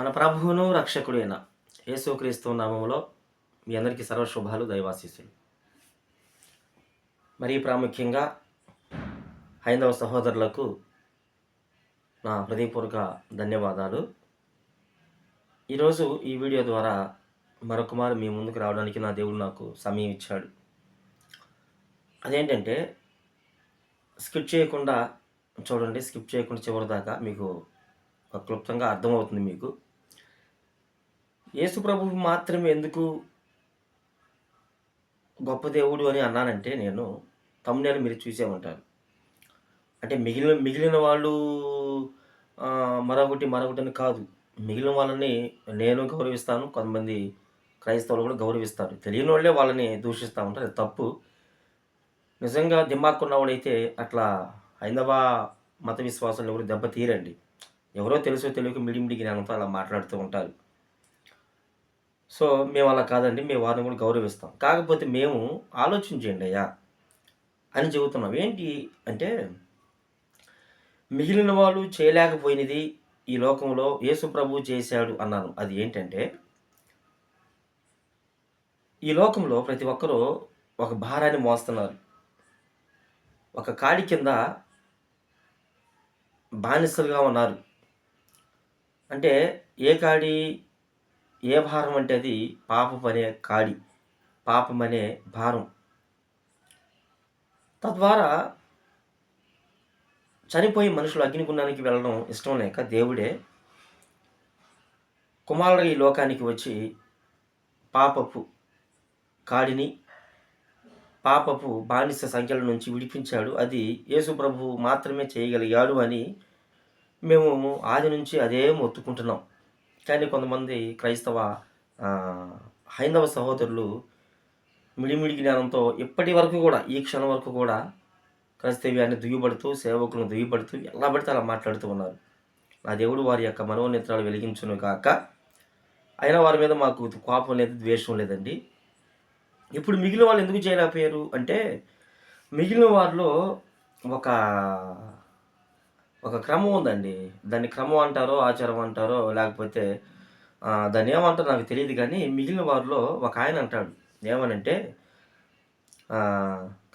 మన ప్రభువును రక్షకుడైన యేసుక్రీస్తు నామములో మీ అందరికీ సర్వశుభాలు దైవాశీస్సులు. మరీ ప్రాముఖ్యంగా హైందవ సహోదరులకు నా హృదయపూర్వక ధన్యవాదాలు. ఈరోజు ఈ వీడియో ద్వారా మరొకమారు మీ ముందుకు రావడానికి నా దేవుడు నాకు సమయం ఇచ్చాడు. అదేంటంటే స్కిప్ చేయకుండా చూడండి, స్కిప్ చేయకుండా చివరి దాకా మీకు క్లుప్తంగా అర్థమవుతుంది. మీకు యేసు ప్రభువు మాత్రమే ఎందుకు గొప్ప దేవుడు అని అన్నానంటే, నేను థంబ్‌నెయిల్ మీరు చూసే ఉంటారు. అంటే మిగిలిన మిగిలిన వాళ్ళు మరొకటని కాదు. మిగిలిన వాళ్ళని నేను గౌరవిస్తాను. కొంతమంది క్రైస్తవులు కూడా గౌరవిస్తారు. తెలియనోళ్ళే వాళ్ళని దూషిస్తా ఉంటారు. అది తప్పు. నిజంగా దిమాక్కున్నవాడైతే అట్లా హైందవ మత విశ్వాసాలను ఎవరు దెబ్బతీయరండి. ఎవరో తెలుసో తెలియకో మిడిమిడి జ్ఞానంతో అలా మాట్లాడుతూ ఉంటారు. సో, మేము అలా కాదండి. మేము వారిని కూడా గౌరవిస్తాం. కాకపోతే మేము ఆలోచించేయండి అయ్యా అని చెబుతున్నాం. ఏంటి అంటే, మిగిలిన వాళ్ళు చేయలేకపోయినది ఈ లోకంలో యేసు ప్రభువు చేశాడు అన్నాను. అది ఏంటంటే, ఈ లోకంలో ప్రతి ఒక్కరూ ఒక భారాన్ని మోస్తున్నారు. ఒక కాడి కింద బానిసలుగా ఉన్నారు. అంటే ఏ కాడి, ఏ భారం అంటే అది పాపమనే కాడి, పాపమనే భారం. తద్వారా చనిపోయి మనుషులు అగ్నిగుండానికి వెళ్ళడం ఇష్టం లేక దేవుడే కుమారుడు ఈ లోకానికి వచ్చి పాపపు కాడిని, పాపపు బానిస సంఖ్యల నుంచి విడిపించాడు. అది యేసు ప్రభువు మాత్రమే చేయగలిగాడు అని మేము ఆది నుంచి అదే మొత్తుకుంటున్నాం. కానీ కొంతమంది క్రైస్తవ హైందవ సహోదరులు మిడిమిడి జ్ఞానంతో ఇప్పటి వరకు కూడా, ఈ క్షణం వరకు కూడా క్రైస్తవ్యాన్ని దుయ్యబడుతూ, సేవకులను దుయ్యబడుతూ ఎలా పడితే అలా మాట్లాడుతూ ఉన్నారు. నా దేవుడు వారి యొక్క మనోనేత్రాలు వెలిగించును గాక. అయినా వారి మీద మాకు కోపం లేదు, ద్వేషం లేదండి. ఇప్పుడు మిగిలిన వాళ్ళు ఎందుకు చేయలేకపోయారు అంటే, మిగిలిన వారిలో ఒక ఒక క్రమం ఉందండి. దాన్ని క్రమం అంటారో, ఆచారం అంటారో, లేకపోతే దాన్ని ఏమంటారో నాకు తెలియదు. కానీ మిగిలిన వారిలో ఒక ఆయన అంటాడు, ఏమనంటే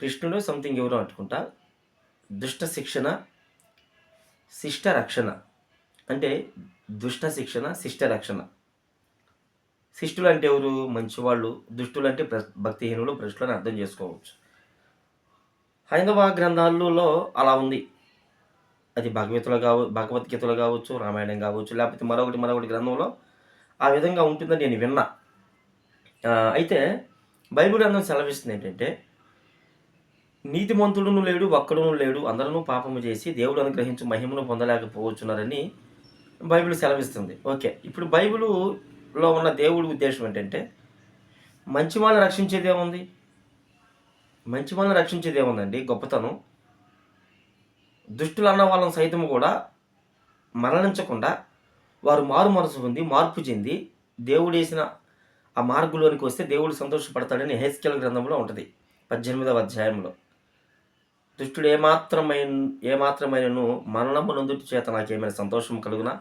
కృష్ణుడు సంథింగ్ ఎవరో అనుకుంటా, దుష్ట శిక్షణ శిష్ట రక్షణ. అంటే దుష్ట శిక్షణ శిష్ట రక్షణ. శిష్టులు అంటే ఎవరు? మంచివాళ్ళు. దుష్టులు అంటే భక్తిహీనులు, భ్రష్టులు అని అర్థం చేసుకోవచ్చు. హైందవ గ్రంథాలలో అలా ఉంది. అది భగవద్గీతలో కావచ్చు, రామాయణం కావచ్చు, లేకపోతే మరొకటి గ్రంథంలో ఆ విధంగా ఉంటుందని నేను విన్నా. అయితే బైబిల్ గ్రంథం సెలవిస్తుంది ఏంటంటే, నీతిమంతుడును లేడు, ఒక్కడును లేడు, అందరూ పాపము చేసి దేవుడు అనుగ్రహించి మహిమను పొందలేకపోవచ్చున్నారని బైబిల్ సెలవిస్తుంది. ఓకే, ఇప్పుడు బైబిల్లో ఉన్న దేవుడి ఉద్దేశం ఏంటంటే, మంచి వాళ్ళని రక్షించేది ఏముంది? మంచి వాళ్ళని రక్షించేది ఏముందండి? గొప్పతనం. దుష్టులు అన్న వాళ్ళని సైతం కూడా మరణించకుండా వారు మారు మనసు పొంది, మార్పు చెంది దేవుడేసిన ఆ మార్గంలోనికి వస్తే దేవుడు సంతోషపడతాడని యెహెజ్కేలు గ్రంథంలో ఉంటుంది, 18వ అధ్యాయంలో. దుష్టుడు ఏమాత్రమైనను మరణము నొందుటి చేత నాకేమైనా సంతోషం కలుగునా,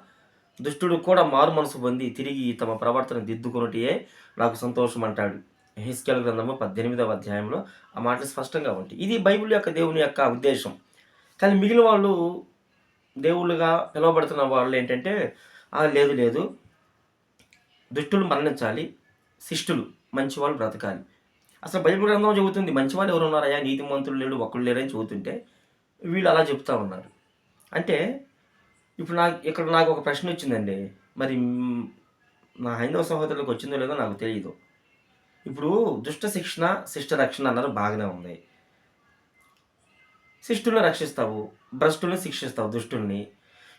దుష్టుడు కూడా మారు మనసు పొంది తిరిగి తమ ప్రవర్తన దిద్దుకొనుటయే నాకు సంతోషం అంటాడు. యెహెజ్కేలు గ్రంథము 18వ అధ్యాయంలో ఆ మాటలు స్పష్టంగా ఉంటాయి. ఇది బైబిల్ యొక్క దేవుని యొక్క ఉద్దేశం. కానీ మిగిలిన వాళ్ళు దేవుళ్ళుగా పిలువబడుతున్న వాళ్ళు ఏంటంటే, లేదు దుష్టులు మరణించాలి, శిష్టులు మంచివాళ్ళు బ్రతకాలి. అసలు బైబిల్ గ్రంథం చెబుతుంది మంచివాళ్ళు ఎవరు ఉన్నారయ్యా, నీతిమంతులు లేడు, ఒక్కళ్ళు లేరని చెబుతుంటే వీళ్ళు అలా చెప్తూ ఉన్నారు. అంటే ఇప్పుడు నాకు ఒక ప్రశ్న వచ్చిందండి. మరి నా హైందవ సహోదరులకు వచ్చిందో లేదో నాకు తెలియదు. ఇప్పుడు దుష్ట శిక్షణ శిష్ట రక్షణ అన్నారు, బాగానే ఉంది. శిష్టుల్ని రక్షిస్తావు, భ్రష్టుల్ని శిక్షిస్తావు, దుష్టుల్ని.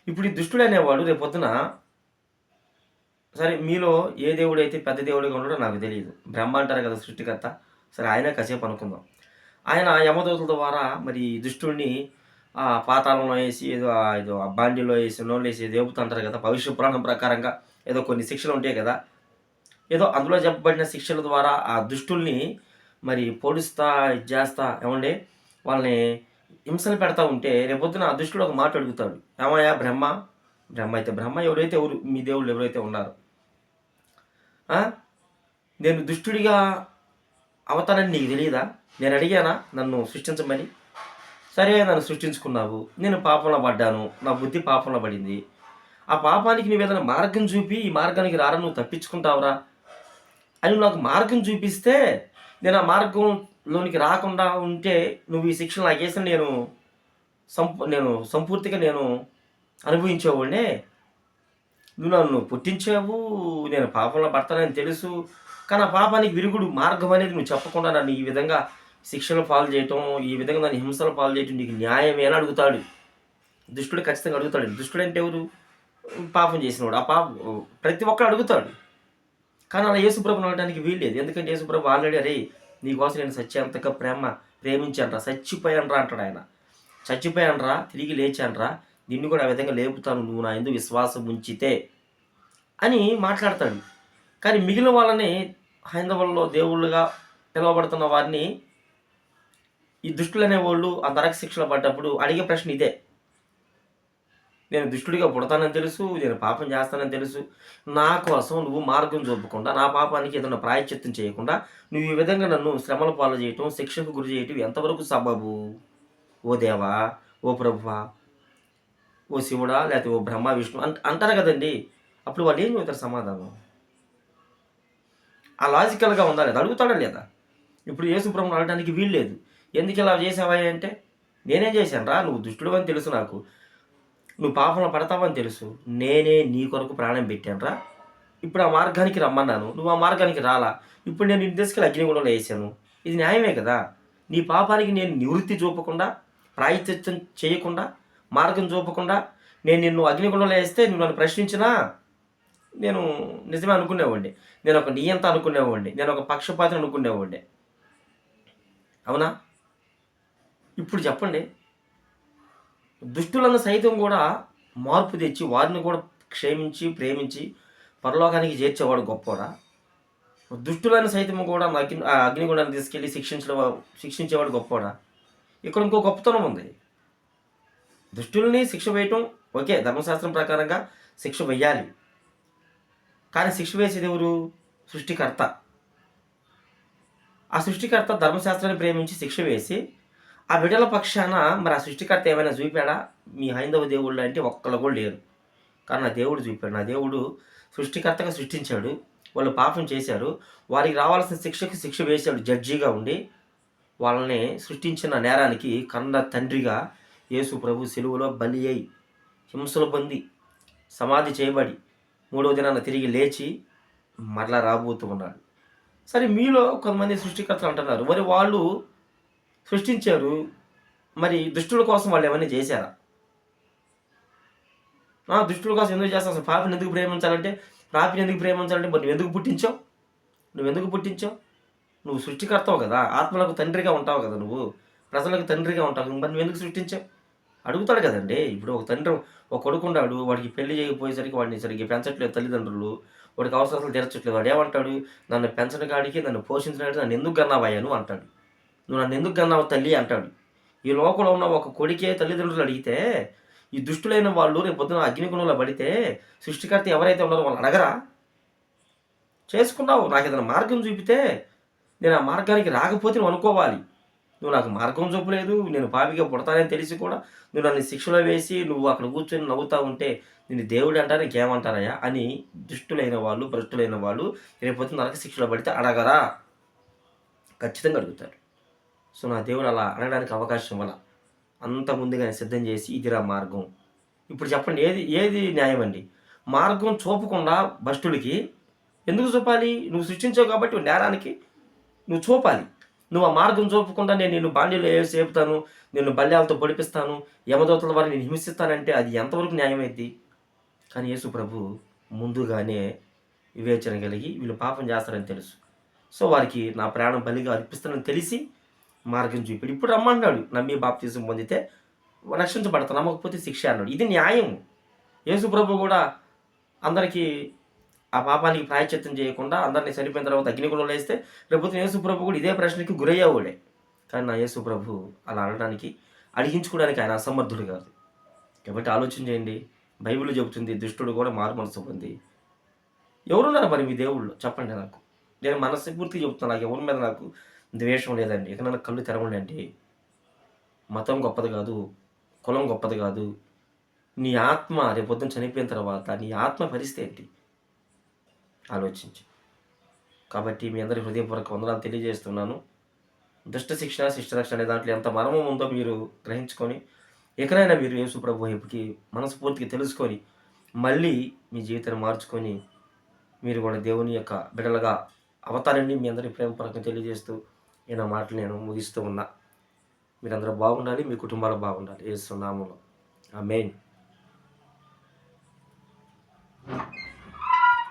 ఇప్పుడు ఈ దుష్టుడు అనేవాడు రేపొద్దున, సరే మీలో ఏ దేవుడైతే పెద్ద దేవుడిగా ఉన్నాడో నాకు తెలియదు. బ్రహ్మ అంటారు కదా సృష్టికర్త. సరే ఆయన కాసేపు అనుకుందాం. ఆయన యమదూతల ద్వారా మరి దుష్టుడిని పాతాళంలో వేసి ఏదో బాండీలో వేసి నోళ్ళు వేసి దేపుతూ అంటారు కదా. భవిష్య పురాణం ప్రకారంగా ఏదో కొన్ని శిక్షలు ఉంటాయి కదా. ఏదో అందులో చెప్పబడిన శిక్షల ద్వారా ఆ దుష్టుల్ని మరి పొడుస్తా చేస్తా ఏమండి వాళ్ళని హింసలు పెడతా ఉంటే రేపొద్దున ఆ దుష్టుడు ఒక మాట అడుగుతాడు, ఏమయ్యా బ్రహ్మ, బ్రహ్మ అయితే బ్రహ్మ, ఎవరైతే ఎవరు మీ దేవుళ్ళు ఎవరైతే ఉన్నారో. ఆ? నేను దుష్టుడిగా అవుతానని నీకు తెలియదా? నేను అడిగానా నన్ను సృష్టించమని? సరే, నన్ను సృష్టించుకున్నావు, నేను పాపంలో పడ్డాను, నా బుద్ధి పాపంలో పడింది. ఆ పాపానికి నువ్వేదైనా మార్గం చూపి ఈ మార్గానికి రారా, నువ్వు తప్పించుకుంటావురా అని నాకు మార్గం చూపిస్తే, నేను ఆ మార్గంలోనికి రాకుండా ఉంటే నువ్వు ఈ శిక్షను నాకేసిన నేను సంపూర్తిగా అనుభవించేవాడినే. నువ్వు నన్ను పుట్టించావు, నేను పాపంలో పడతానని తెలుసు. కానీ ఆ పాపానికి విరుగుడు మార్గం అనేది నువ్వు చెప్పకుండా నన్ను ఈ విధంగా శిక్షలు పాలు చేయటం, ఈ విధంగా నన్ను హింసలు పాలు చేయటం నీకు న్యాయమే అని అడుగుతాడు. దుష్టుడు ఖచ్చితంగా అడుగుతాడు. దుష్టుడు అంటే ఎవరు? పాపం చేసినవాడు. ఆ ప్రతి ఒక్కరు అడుగుతాడు. కానీ అలా యేసుప్రభుని అనడానికి వీల్లేదు. ఎందుకంటే యేసుప్రభు ఆల్రెడీ అరే నీకోసం నేను సత్యంతగా ప్రేమించానురా, చచ్చిపోయానురా అంటాడు ఆయన. చచ్చిపోయానురా, తిరిగి లేచానురా, నిన్ను కూడా ఆ విధంగా లేపుతాను నువ్వు నా యందు విశ్వాసం ఉంచితే అని మాట్లాడతాడు. కానీ మిగిలిన వాళ్ళని, హైందవుల్లో దేవుళ్ళుగా పిలువబడుతున్న వారిని ఈ దుష్టులు అనేవాళ్ళు ఆ నరక శిక్షలో పడ్డప్పుడు అడిగే ప్రశ్న ఇదే. నేను దుష్టుడిగా పుడతానని తెలుసు, నేను పాపం చేస్తానని తెలుసు, నా కోసం నువ్వు మార్గం చూపకుండా, నా పాపానికి ఏదైనా ప్రాయశ్చిత్తం చేయకుండా నువ్వు ఈ విధంగా నన్ను శ్రమల పాలు చేయటం, శిక్షకు గురి చేయటం ఎంతవరకు సబబు? ఓ దేవా, ఓ ప్రభువా, ఓ శివుడా, లేకపోతే ఓ బ్రహ్మ విష్ణు అంటారు కదండి. అప్పుడు వాళ్ళు ఏం చెబుతారు సమాధానం? ఆ లాజికల్గా ఉందా లేదా? అడుగుతాడా లేదా? ఇప్పుడు యేసుప్రభుని అడగడానికి వీల్లేదు. ఎందుకు ఇలా చేసావా అంటే, నేనేం చేశాను రా, నువ్వు దుష్టుడు అని తెలుసు నాకు, నువ్వు పాపంలో పడతావని తెలుసు, నేనే నీ కొరకు ప్రాణం పెట్టానురా, ఇప్పుడు ఆ మార్గానికి రమ్మన్నాను, నువ్వు ఆ మార్గానికి రాలా, ఇప్పుడు నేను నిన్ను తీసుకెళ్ళి అగ్నిగుండంలో వేసాను. ఇది న్యాయమే కదా? నీ పాపానికి నేను నివృత్తి చూపకుండా, ప్రాయశ్చిత్తం చేయకుండా, మార్గం చూపకుండా నేను నిన్ను అగ్నిగుండంలో వేస్తే నువ్వు నన్ను ప్రశ్నించినా నేను నిజమే అనుకునేవాడిని, నేను ఒక నియంత అనుకునేవాడిని, నేను ఒక పక్షపాతిని అనుకునేవాడిని. అవునా? ఇప్పుడు చెప్పండి, దుష్టులను సైతం కూడా మార్పు తెచ్చి వారిని కూడా క్షమించి ప్రేమించి పరలోకానికి చేర్చేవాడు గొప్పవాడా? దుష్టులను సైతం కూడా అగ్నిగుండాన్ని తీసుకెళ్ళి శిక్షించేవాడు గొప్పవాడా? ఇక్కడ ఇంకో గొప్పతనం ఉంది. దుష్టుల్ని శిక్ష వేయటం ఓకే, ధర్మశాస్త్రం ప్రకారంగా శిక్ష వేయాలి. కానీ శిక్ష వేసేది ఎవరు? సృష్టికర్త. ఆ సృష్టికర్త ధర్మశాస్త్రాన్ని ప్రేమించి శిక్ష వేసి ఆ బిడ్డల పక్షాన మరి ఆ సృష్టికర్త ఏమైనా చూపాడా? మీ హైందవ దేవుళ్ళు అంటే ఒక్కళ్ళు కూడా లేరు. కానీ నా దేవుడు చూపాడు. నా దేవుడు సృష్టికర్తగా సృష్టించాడు, వాళ్ళు పాపం చేశారు, వారికి రావాల్సిన శిక్షకు శిక్ష వేశాడు జడ్జిగా ఉండి. వాళ్ళని సృష్టించిన నేరానికి కన్న తండ్రిగా యేసు ప్రభు సిలువలో బలి అయి హింసలు పొంది సమాధి చేయబడి 3వ దినాన తిరిగి లేచి మరలా రాబోతూ ఉన్నాడు. సరే, మీలో కొంతమంది సృష్టికర్తలు అంటున్నారు, మరి వాళ్ళు సృష్టించారు, మరి దుష్టుల కోసం వాళ్ళు ఏమైనా చేశారా? దుష్టుల కోసం ఎందుకు చేస్తావు? అసలు పాపిని ఎందుకు ప్రేమించాలంటే మరి నువ్వెందుకు పుట్టించావు? నువ్వు సృష్టికర్తావు కదా, ఆత్మలకు తండ్రిగా ఉంటావు కదా, నువ్వు ప్రజలకు తండ్రిగా ఉంటావు, మరి నువ్వెందుకు సృష్టించావు అడుగుతాడు కదండి. ఇప్పుడు ఒక తండ్రి ఒక కొడుకున్నాడు, వాడికి పెళ్లి చేయకపోయేసరికి వాడిని సరిగ్గా పెంచట్లేదు తల్లిదండ్రులు, వాడికి అవసరాలు తీర్చట్లేదు, వాడు ఏమంటాడు? నన్ను పెంచడం కాడికి, నన్ను పోషించిన కాడికి నన్ను ఎందుకు గన్నావయ్యా నువ్వు అంటాడు. నువ్వు నన్ను ఎందుకు గన్నావు తల్లి అంటాడు. ఈ లోకంలో ఉన్న ఒక కొడుకే తల్లిదండ్రులు అడిగితే, ఈ దుష్టులైన వాళ్ళు రేపు పొద్దున అగ్నిగుణంలో పడితే సృష్టికర్త ఎవరైతే ఉన్నారో వాళ్ళు అడగరా? చేసుకున్నావు, నాకు ఏదైనా మార్గం చూపితే నేను ఆ మార్గానికి రాకపోతే నువ్వు అనుకోవాలి. నువ్వు నాకు మార్గం చూపలేదు, నేను పాపిగా పుడతానని తెలిసి కూడా నువ్వు నన్ను శిక్షలో వేసి నువ్వు అక్కడ కూర్చొని నవ్వుతూ ఉంటే నేను దేవుడు అంటారా ఇంకేమంటారయ్యా అని దుష్టులైన వాళ్ళు, భ్రష్టులైన వాళ్ళు రేపు నరక శిక్షలో పడితే అడగరా? ఖచ్చితంగా అడుగుతారు. సో నా దేవుడు అలా అడగడానికి అవకాశం వల్ల అంత ముందుగానే సిద్ధం చేసి ఇదిరా మార్గం. ఇప్పుడు చెప్పండి, ఏది న్యాయం అండి? మార్గం చూపకుండా భ్రష్టుడికి ఎందుకు చూపాలి? నువ్వు సృష్టించావు కాబట్టి నేరానికి నువ్వు చూపాలి. నువ్వు ఆ మార్గం చూపకుండా నేను నిన్ను బాండీలో వేసి చేపుతాను, నిన్ను బల్యాలతో పొడిపిస్తాను, యమదూతల వారిని నేను హింసిస్తానంటే అది ఎంతవరకు న్యాయమైంది? కానీ యేసు ప్రభు ముందుగానే వివేచన కలిగి వీళ్ళు పాపం చేస్తారని తెలుసు, సో వారికి నా ప్రాణం బలిగా అర్పిస్తానని తెలిసి మార్గం చూపాడు. ఇప్పుడు రమ్మన్నాడు, నమ్మి బాప్తిజం పొందితే రక్షించబడతాను, నమ్మకపోతే శిక్ష అన్నాడు. ఇది న్యాయం. యేసు ప్రభు కూడా అందరికీ ఆ పాపానికి ప్రాయశ్చిత్తం చేయకుండా అందరినీ చనిపోయిన తర్వాత అగ్నిగుణంలో వేస్తే రేపు యేసు ప్రభు కూడా ఇదే ప్రశ్నకి గురయ్యేవాడే. కానీ నా యేసు ప్రభు అలా అడగడానికి, అడిగించుకోవడానికి ఆయన అసమర్థుడు కాదు. కాబట్టి ఆలోచన చేయండి, బైబిల్ చెబుతుంది దుష్టుడు కూడా మారు మనసు పొంది. ఎవరున్నారు మరి మీ దేవుళ్ళు చెప్పండి నాకు? నేను మనస్ఫూర్తిగా చెప్తున్నా. నాకు ఎవరి మీద నాకు ద్వేషం లేదండి. ఇక నన్ను కళ్ళు తెరవండండి. మతం గొప్పది కాదు. కులం గొప్పది కాదు. నీ ఆత్మ రేపొద్దున చనిపోయిన తర్వాత నీ ఆత్మ పరిస్థితి ఏంటి? ఆలోచించు. కాబట్టి మీ అందరి హృదయపూర్వక వందనాలు తెలియజేస్తున్నాను. దుష్ట శిక్షణ, శిష్ట రక్షణ అనే దాంట్లో ఎంత మర్మం ఉందో మీరు గ్రహించుకొని, ఇకనైనా మీరు యేసు ప్రభు వైపుకి మనస్ఫూర్తిగా తెలుసుకొని, మళ్ళీ మీ జీవితాన్ని మార్చుకొని, మీరు కూడా దేవుని యొక్క బిడ్డలుగా అవతారాన్ని మీ అందరి ప్రేమపూర్వకంగా తెలియజేస్తూ, ఈ నా మాటలు నేను ముగిస్తూ ఉన్నా. మీరందరూ బాగుండాలి. మీ కుటుంబాలు బాగుండాలి. యేసు నామములో. ఆమేన్.